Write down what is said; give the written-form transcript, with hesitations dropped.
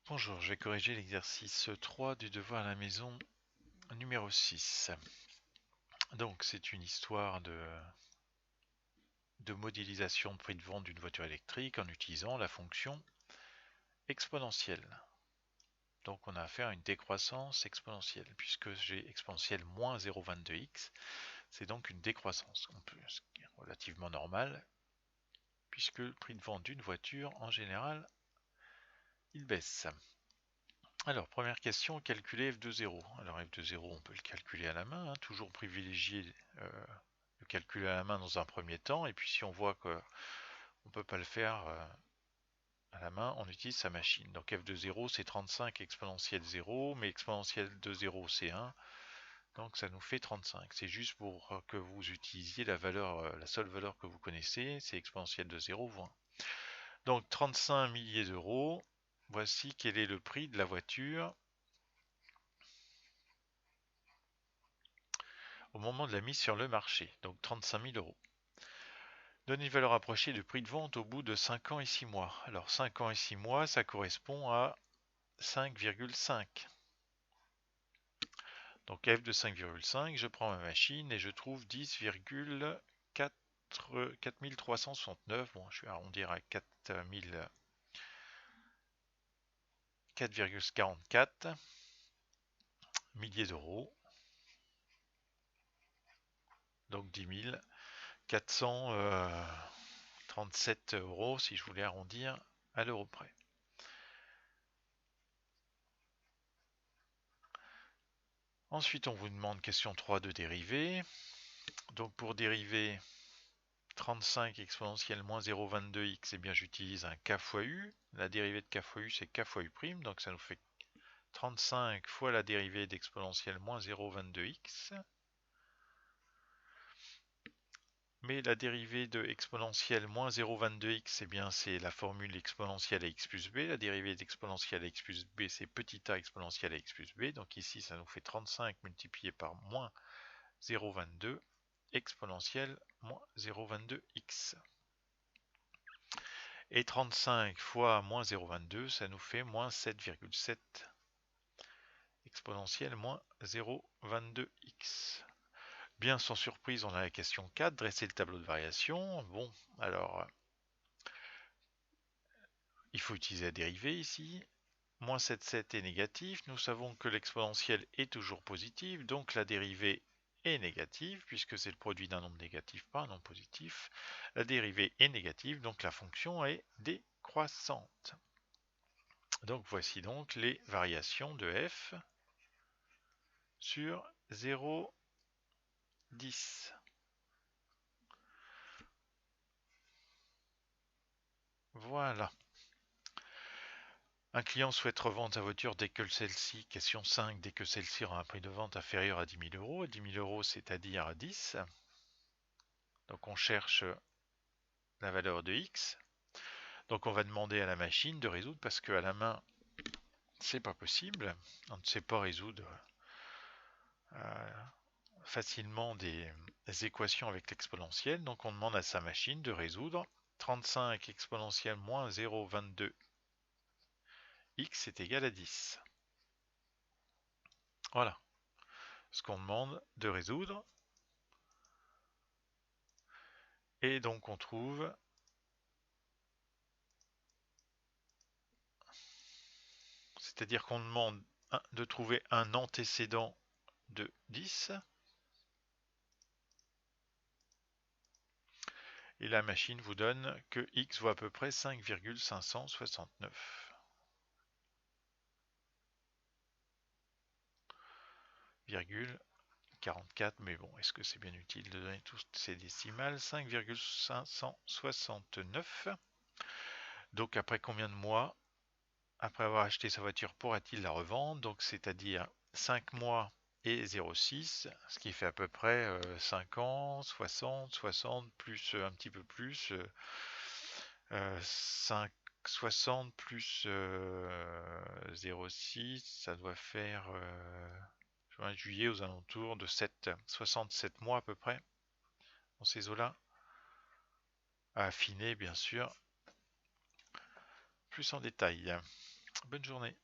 Bonjour, je vais corriger l'exercice 3 du devoir à la maison numéro 6. Donc c'est une histoire de modélisation de prix de vente d'une voiture électrique en utilisant la fonction exponentielle. Donc on a affaire à une décroissance exponentielle puisque j'ai exponentielle moins 0,22x, c'est donc une décroissance, ce qui est relativement normal puisque le prix de vente d'une voiture en général il baisse. Alors, première question, calculer f de 0. Alors f de 0, on peut le calculer à la main, toujours privilégier le calcul à la main dans un premier temps, et puis si on voit qu'on ne peut pas le faire à la main, on utilise sa machine. Donc f de 0, c'est 35 exponentielle 0, mais exponentielle de 0, c'est 1, donc ça nous fait 35. C'est juste pour que vous utilisiez la valeur, la seule valeur que vous connaissez, c'est exponentielle de 0 ou 1. Donc 35 milliers d'euros, voici quel est le prix de la voiture au moment de la mise sur le marché, donc 35 000 euros. Donner une valeur approchée du prix de vente au bout de 5 ans et 6 mois. Alors 5 ans et 6 mois, ça correspond à 5,5. Donc f de 5,5, je prends ma machine et je trouve 10,4369. Bon, je vais arrondir à 4,44 milliers d'euros. Donc 10 437 euros si je voulais arrondir à l'euro près. Ensuite, on vous demande question 3 de dériver. Donc pour dériver 35 exponentielle moins 0,22x, eh bien j'utilise un k fois u. La dérivée de k fois u, c'est k fois u', donc ça nous fait 35 fois la dérivée d'exponentielle moins 0,22x. Mais la dérivée de exponentielle moins 0,22x, eh bien c'est la formule exponentielle à x plus b. La dérivée d'exponentielle à x plus b, c'est petit a exponentielle à x plus b. Donc ici, ça nous fait 35 multiplié par moins 0,22 exponentielle moins 0,22x. Et 35 fois moins 0,22, ça nous fait moins 7,7 exponentielle moins 0,22x. Bien sans surprise, on a la question 4, dresser le tableau de variation. Bon, alors, il faut utiliser la dérivée ici. Moins 7,7 est négatif. Nous savons que l'exponentielle est toujours positive, donc la dérivée est négative, puisque c'est le produit d'un nombre négatif par un nombre positif. La dérivée est négative, donc la fonction est décroissante. Donc voici donc les variations de f sur 0, 10. Voilà. Un client souhaite revendre sa voiture dès que celle-ci, question 5, dès que celle-ci aura un prix de vente inférieur à 10 000 euros. 10 000 euros, c'est-à-dire à 10. Donc on cherche la valeur de x. Donc on va demander à la machine de résoudre parce qu'à la main, c'est pas possible. On ne sait pas résoudre facilement des équations avec l'exponentielle. Donc on demande à sa machine de résoudre 35 exponentielle moins 0,22 x est égal à 10. Voilà ce qu'on demande de résoudre. Et donc on trouve c'est-à-dire qu'on demande de trouver un antécédent de 10 et la machine vous donne que x vaut à peu près 5,569. 44, mais bon, est-ce que c'est bien utile de donner toutes ces décimales? 5,569. Donc après combien de mois, après avoir acheté sa voiture, pourra-t-il la revendre? Donc c'est-à-dire 5 mois et 0,6, ce qui fait à peu près 5 ans, 60, plus un petit peu plus, 5, 60 plus 0,6, ça doit faire juin, juillet aux alentours de 67 mois à peu près, dans ces eaux-là, à affiner bien sûr, plus en détail. Bonne journée.